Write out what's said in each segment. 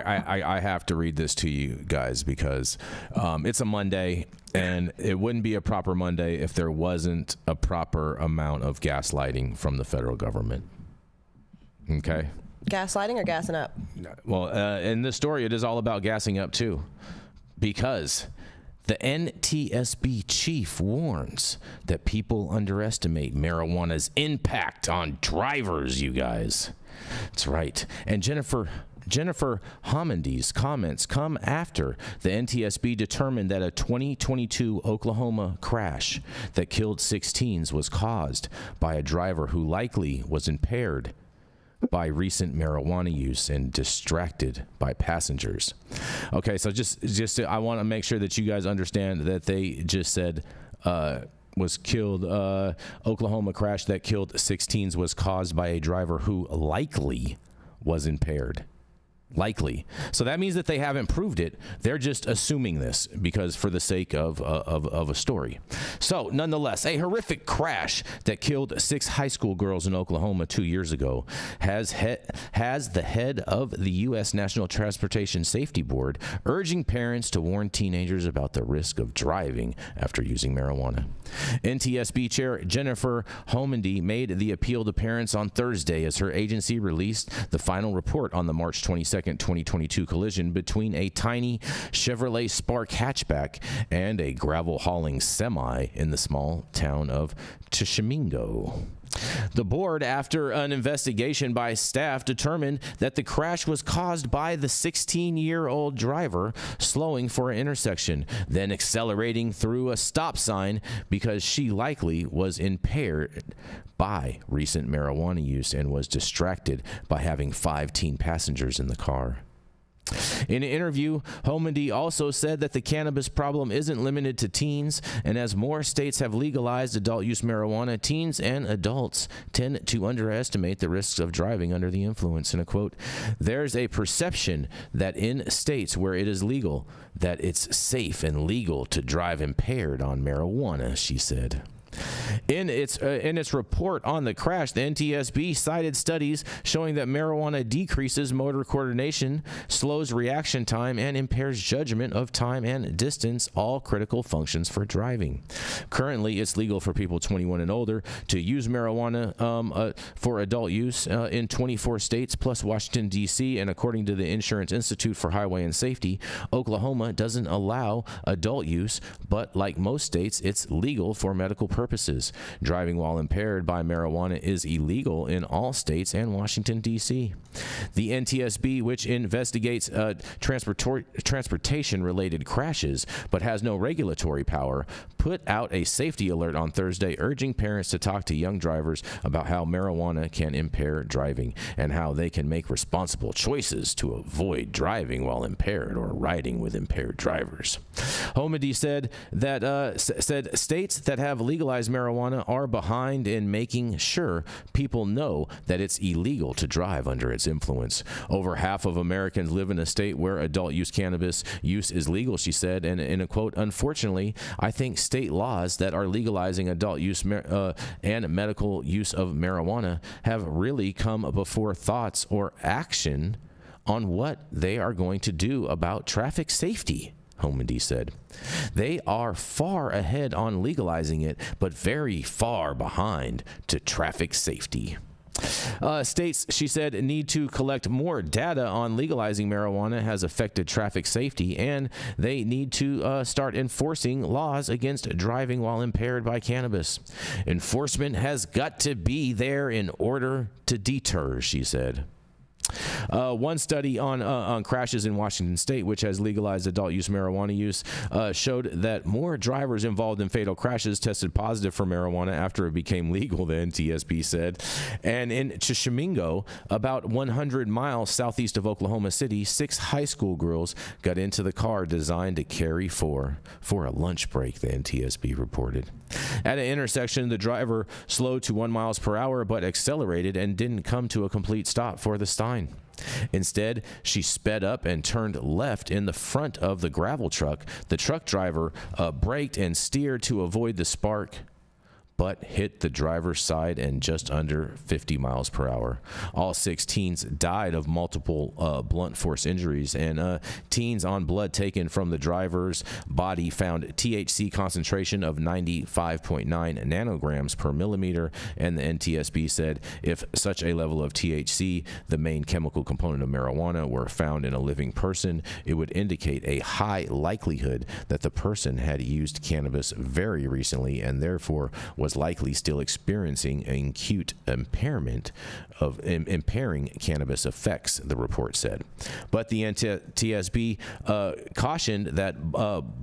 I have to read this to you guys because it's a Monday, and it wouldn't be a proper Monday if there wasn't a proper amount of gaslighting from the federal government. Okay. Gaslighting or gassing up? Well, in this story, it is all about gassing up too, because the NTSB chief warns that people underestimate marijuana's impact on drivers, you guys. That's right. And Jennifer Hammondy's comments come after the NTSB determined that a 2022 Oklahoma crash that killed 6 teens was caused by a driver who likely was impaired by recent marijuana use and distracted by passengers. Okay, so just I want to make sure that you guys understand that they just said was killed, Oklahoma crash that killed 6 teens was caused by a driver who likely was impaired. Likely. So that means that they haven't proved it. They're just assuming this because for the sake of a story. So nonetheless, a horrific crash that killed 6 high school girls in Oklahoma 2 years ago has the head of the U.S. National Transportation Safety Board urging parents to warn teenagers about the risk of driving after using marijuana. NTSB Chair Jennifer Hammondy made the appeal to parents on Thursday as her agency released the final report on the March 22nd, 2022 collision between a tiny Chevrolet Spark hatchback and a gravel hauling semi in the small town of Tishomingo. The board, after an investigation by staff, determined that the crash was caused by the 16-year-old driver slowing for an intersection, then accelerating through a stop sign because she likely was impaired by recent marijuana use and was distracted by having 5 teen passengers in the car. In an interview, Hammondy also said that the cannabis problem isn't limited to teens, and as more states have legalized adult use marijuana, teens and adults tend to underestimate the risks of driving under the influence. In a quote, "There's a perception that in states where it is legal, that it's safe and legal to drive impaired on marijuana," she said. In its report on the crash, the NTSB cited studies showing that marijuana decreases motor coordination, slows reaction time, and impairs judgment of time and distance, all critical functions for driving. Currently, it's legal for people 21 and older to use marijuana for adult use in 24 states plus Washington, D.C., and according to the Insurance Institute for Highway and Safety, Oklahoma doesn't allow adult use, but like most states, it's legal for medical purposes. Driving while impaired by marijuana is illegal in all states and Washington, D.C. The NTSB, which investigates transportation-related crashes but has no regulatory power, put out a safety alert on Thursday urging parents to talk to young drivers about how marijuana can impair driving and how they can make responsible choices to avoid driving while impaired or riding with impaired drivers. Hammondy said that states that have legalized marijuana are behind in making sure people know that it's illegal to drive under its influence. Over half of Americans live in a state where adult use cannabis use is legal, she said, and in a quote, "Unfortunately, I think state laws that are legalizing adult use and medical use of marijuana have really come before thoughts or action on what they are going to do about traffic safety," Hammondy said. "They are far ahead on legalizing it, but very far behind to traffic safety." States, she said, need to collect more data on legalizing marijuana has affected traffic safety, and they need to start enforcing laws against driving while impaired by cannabis. Enforcement has got to be there in order to deter, she said. One study on crashes in Washington state, which has legalized adult use marijuana use, showed that more drivers involved in fatal crashes tested positive for marijuana after it became legal, the NTSB said. And in Tishomingo, about 100 miles southeast of Oklahoma City, 6 high school girls got into the car designed to carry for a lunch break, the NTSB reported. At an intersection, the driver slowed to 1 mile per hour but accelerated and didn't come to a complete stop for the Stein. Instead, she sped up and turned left in the front of the gravel truck. The truck driver braked and steered to avoid the spark, but hit the driver's side and just under 50 miles per hour. All 6 teens died of multiple blunt force injuries, and teens on blood taken from the driver's body found THC concentration of 95.9 nanograms per millimeter, and the NTSB said if such a level of THC, the main chemical component of marijuana, were found in a living person, it would indicate a high likelihood that the person had used cannabis very recently and therefore was likely still experiencing an acute impairment of impairing cannabis effects, the report said. But the NTSB cautioned that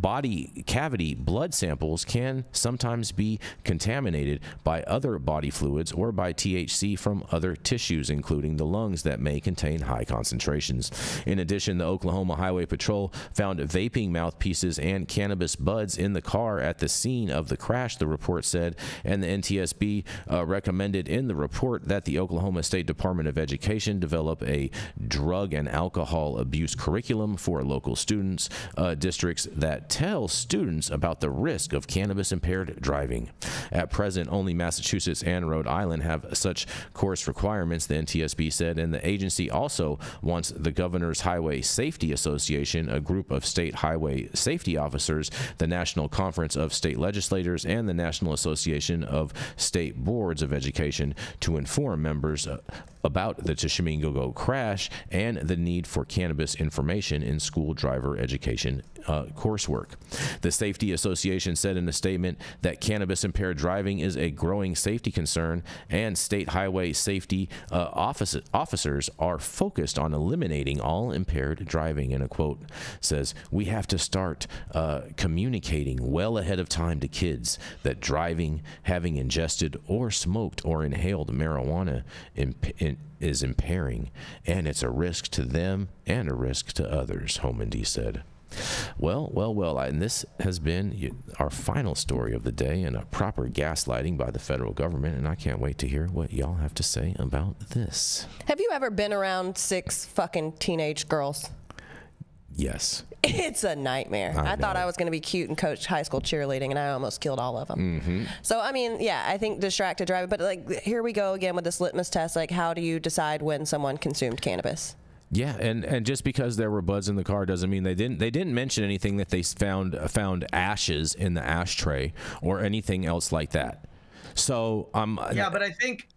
body cavity blood samples can sometimes be contaminated by other body fluids or by THC from other tissues, including the lungs, that may contain high concentrations. In addition, the Oklahoma Highway Patrol found vaping mouthpieces and cannabis buds in the car at the scene of the crash, the report said, and the NTSB recommended in the report that the Oklahoma State Department of Education develop a drug and alcohol abuse curriculum for local students, districts that tell students about the risk of cannabis-impaired driving. At present, only Massachusetts and Rhode Island have such course requirements, the NTSB said, and the agency also wants the Governor's Highway Safety Association, a group of state highway safety officers, the National Conference of State Legislators, and the National Association of State Boards of Education to inform members about the Tishomingo crash and the need for cannabis information in school driver education coursework. The Safety Association said in a statement that cannabis-impaired driving is a growing safety concern, and state highway safety officers are focused on eliminating all impaired driving. And a quote says, "We have to start communicating well ahead of time to kids that driving, having ingested or smoked or inhaled marijuana is impairing, and it's a risk to them and a risk to others," Homendy said. Well, and this has been our final story of the day, and a proper gaslighting by the federal government, and I can't wait to hear what y'all have to say about this. Have you ever been around 6 fucking teenage girls? Yes. It's a nightmare. I thought I was going to be cute and coach high school cheerleading, and I almost killed all of them. Mm-hmm. So, I mean, yeah, I think distracted driving. But, like, here we go again with this litmus test. Like, how do you decide when someone consumed cannabis? Yeah, and just because there were buds in the car doesn't mean they didn't mention anything that they found ashes in the ashtray or anything else like that. So, yeah, but I think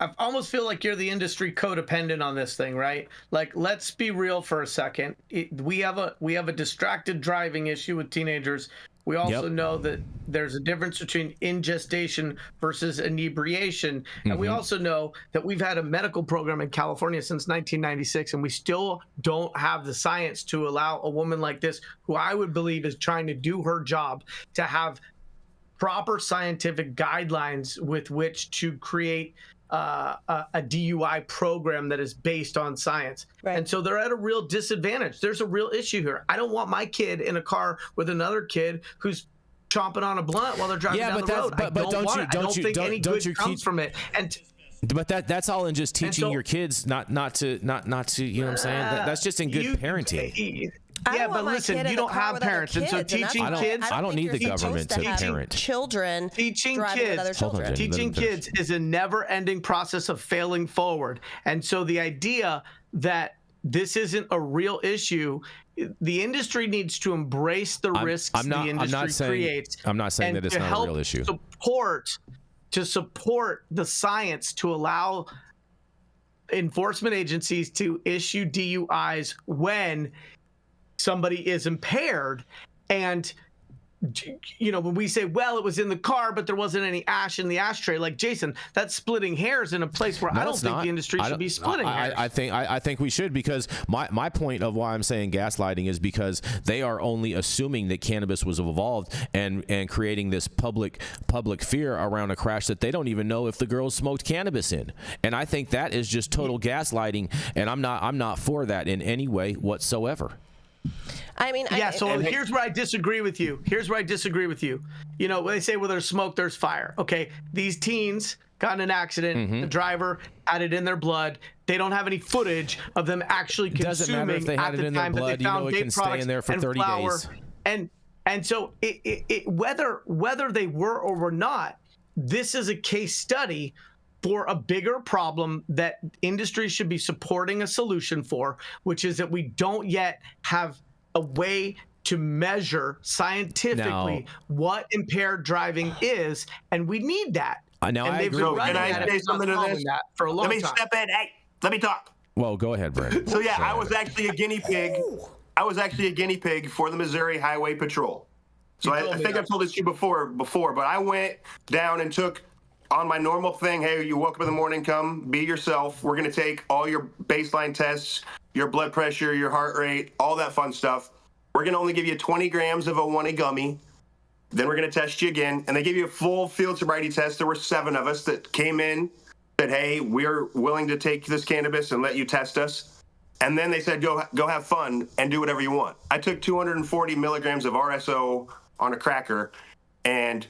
I almost feel like you're the industry codependent on this thing, right? Like, let's be real for a second. We have a distracted driving issue with teenagers. We also know that there's a difference between ingestion versus inebriation. And we also know that we've had a medical program in California since 1996, and we still don't have the science to allow a woman like this, who I would believe is trying to do her job, to have proper scientific guidelines with which to create a DUI program that is based on science. Right. And so they're at a real disadvantage. There's a real issue here. I don't want my kid in a car with another kid who's chomping on a blunt while they're driving down the road. I don't think any good comes from it. And but that's all in just teaching your kids not to, you know what I'm saying? That's just in good parenting. Yeah, but listen, you don't have parents, and so teaching kids. I don't need the government to parent children. Teaching kids is a never-ending process of failing forward, and so the idea that this isn't a real issue, the industry needs to embrace the risks the industry creates. I'm not saying that it's not a real issue. To support the science to allow enforcement agencies to issue DUIs when somebody is impaired. And, you know, when we say, well, it was in the car, but there wasn't any ash in the ashtray, like, Jason, that's splitting hairs in a place where I don't think the industry should be splitting hairs. I think we should, because my point of why I'm saying gaslighting is because they are only assuming that cannabis was evolved and creating this public fear around a crash that they don't even know if the girls smoked cannabis in. And I think that is just total gaslighting, and I'm not for that in any way whatsoever. I mean, here's where I disagree with you. You know, when they say, well, there's smoke, there's fire. Okay, these teens got in an accident. The driver had it in their blood. They don't have any footage of them actually consuming. Doesn't matter if they had it in their blood. You know, it can stay in there for 30 days. And so whether they were or were not, this is a case study for a bigger problem that industry should be supporting a solution for, which is that we don't yet have a way to measure scientifically what impaired driving is, and we need that. Now, and I they've agree. been running Can I at say it, something to this? that for a long Let me time. step in. Hey, let me talk. Well, go ahead, Brandon. So yeah, I was actually a guinea pig. I was actually a guinea pig for the Missouri Highway Patrol. So I think I've told this to you before, but I went down and took on my normal thing. Hey, you woke up in the morning, come be yourself. We're going to take all your baseline tests, your blood pressure, your heart rate, all that fun stuff. We're going to only give you 20 grams of a 1A gummy. Then we're going to test you again. And they gave you a full field sobriety test. There were 7 of us that came in, said, hey, we're willing to take this cannabis and let you test us. And then they said, go have fun and do whatever you want. I took 240 milligrams of RSO on a cracker and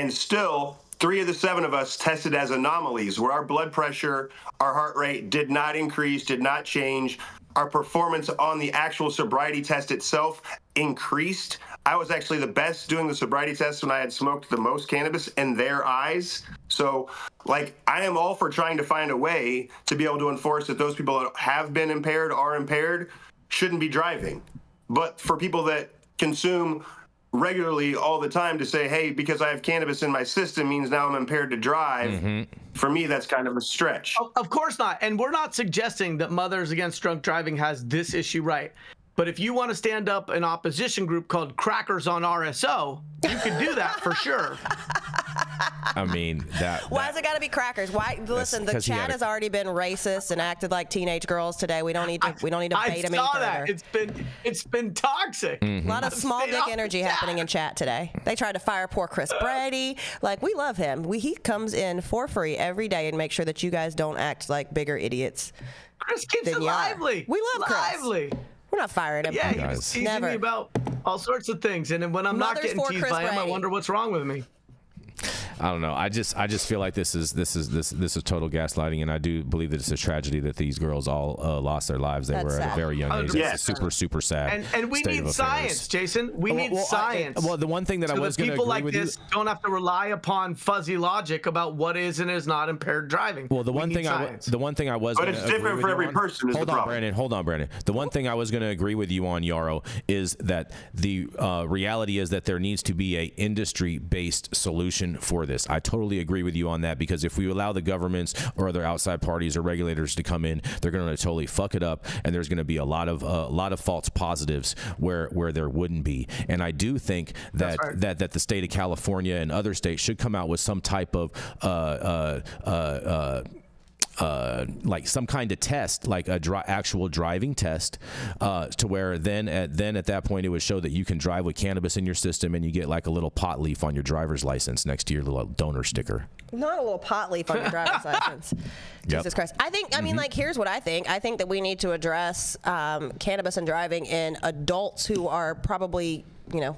still 3 of the 7 of us tested as anomalies where our blood pressure, our heart rate did not increase, did not change. Our performance on the actual sobriety test itself increased. I was actually the best doing the sobriety test when I had smoked the most cannabis in their eyes. So, like, I am all for trying to find a way to be able to enforce that those people that have been impaired, are impaired, shouldn't be driving. But for people that consume regularly all the time to say, hey, because I have cannabis in my system means now I'm impaired to drive, for me, that's kind of a stretch. Of course not. And we're not suggesting that Mothers Against Drunk Driving has this issue right. But if you want to stand up an opposition group called Crackers on RSO, you could do that for sure. I mean, Why's it got to be crackers? Why? Listen, the chat has already been racist and acted like teenage girls today. We don't need to. We don't need to bait them any further. I saw that. It's been toxic. A lot of small dick energy happening in chat today. They tried to fire poor Chris Brady. Like, we love him. He comes in for free every day and make sure that you guys don't act like bigger idiots. Chris keeps it lively. We love Chris. Lively. We're not firing him. Yeah, he's teasing me about all sorts of things, and when I'm not getting teased by him, I wonder what's wrong with me. I don't know. I just feel like this is total gaslighting, and I do believe that it's a tragedy that these girls all lost their lives. They were at a very young age. Yes. It's super sad. And we need science, Jason. We need science. The one thing that I was going to agree like with this don't have to rely upon fuzzy logic about what is and is not impaired driving. Well, the one thing I was. But it's different for every person. Hold on, Brandon. The one thing I was going to agree with you on, Yarrow, is that the reality is that there needs to be a industry-based solution for this. I totally agree with you on that, because if we allow the governments or other outside parties or regulators to come in, they're going to totally fuck it up, and there's going to be a lot of false positives where there wouldn't be. And I do think that that the state of California and other states should come out with some type of like some kind of test, like a actual driving test, to where then at that point it would show that you can drive with cannabis in your system, and you get like a little pot leaf on your driver's license next to your little donor sticker. Not a little pot leaf on your driver's license. Jesus Christ. I mean, like, here's what I think. I think that we need to address cannabis and driving in adults who are probably,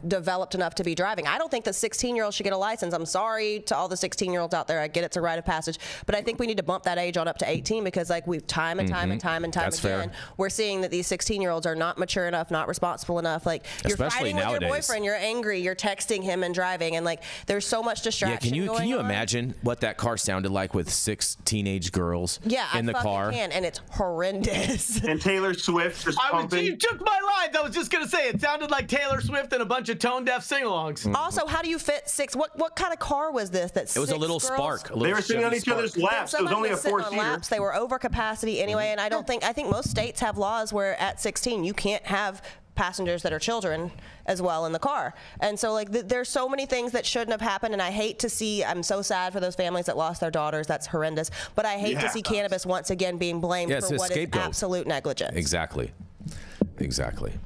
developed enough to be driving. I don't think the 16-year-olds should get a license. I'm sorry to all the 16-year-olds out there. I get it's a rite of passage, but I think we need to bump that age on up to 18, because like we've time and time That's again, fair. we're seeing that these 16-year-olds are not mature enough, not responsible enough. Like, you're Especially fighting nowadays. with your boyfriend, you're angry, you're texting him and driving, and like there's so much distraction going on. Can you imagine what that car sounded like with 6 teenage girls in the car? Can, and it's horrendous. And Taylor Swift just pumping. You took my lines. I was just going to say, it sounded like Taylor Swift and a bunch of tone-deaf sing-alongs. Also, how do you fit 6? What kind of car was this? It was a little Spark. They were sitting on each other's laps. It was only a 4-seater. They were over capacity anyway, and I think most states have laws where at 16 you can't have passengers that are children as well in the car. And so like there's so many things that shouldn't have happened, and I hate to see, I'm so sad for those families that lost their daughters. That's horrendous. But I hate to see cannabis once again being blamed for what is absolute negligence. Exactly.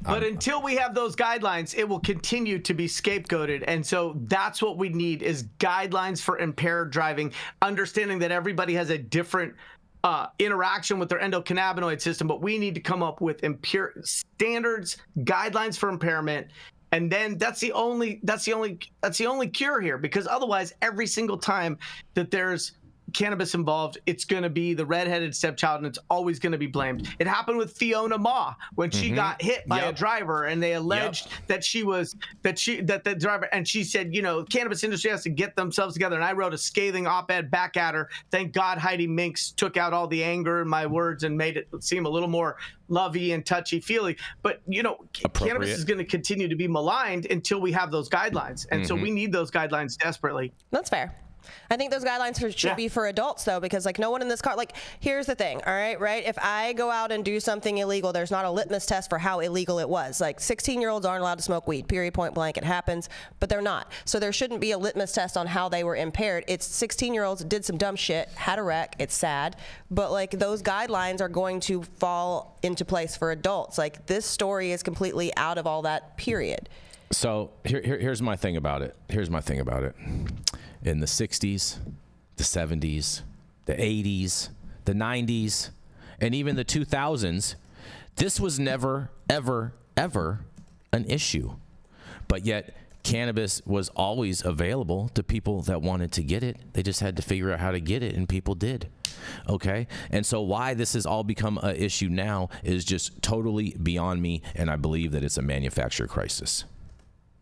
But until we have those guidelines, it will continue to be scapegoated. And so that's what we need, is guidelines for impaired driving, understanding that everybody has a different interaction with their endocannabinoid system, but we need to come up with standards, guidelines for impairment, and then that's the only cure here. Because otherwise, every single time that there's cannabis involved, it's going to be the redheaded stepchild, and it's always going to be blamed. It happened with Fiona Ma when she got hit by a driver, and they alleged that the driver, and she said, cannabis industry has to get themselves together. And I wrote a scathing op-ed back at her. Thank God Heidi Minks took out all the anger in my words and made it seem a little more lovey and touchy-feely. But, cannabis is going to continue to be maligned until we have those guidelines. And so we need those guidelines desperately. That's fair. I think those guidelines should be for adults, though, because no one in this car, here's the thing, all right, right? If I go out and do something illegal, there's not a litmus test for how illegal it was. 16-year-olds aren't allowed to smoke weed, period, point blank. It happens, but they're not. So there shouldn't be a litmus test on how they were impaired. It's 16-year-olds did some dumb shit, had a wreck. It's sad, but those guidelines are going to fall into place for adults. This story is completely out of all that, period. So here's my thing about it. In the 60s, the 70s, the 80s, the 90s, and even the 2000s, this was never, ever, ever an issue. But yet, cannabis was always available to people that wanted to get it. They just had to figure out how to get it, and people did. Okay? And so why this has all become an issue now is just totally beyond me, and I believe that it's a manufacturer crisis.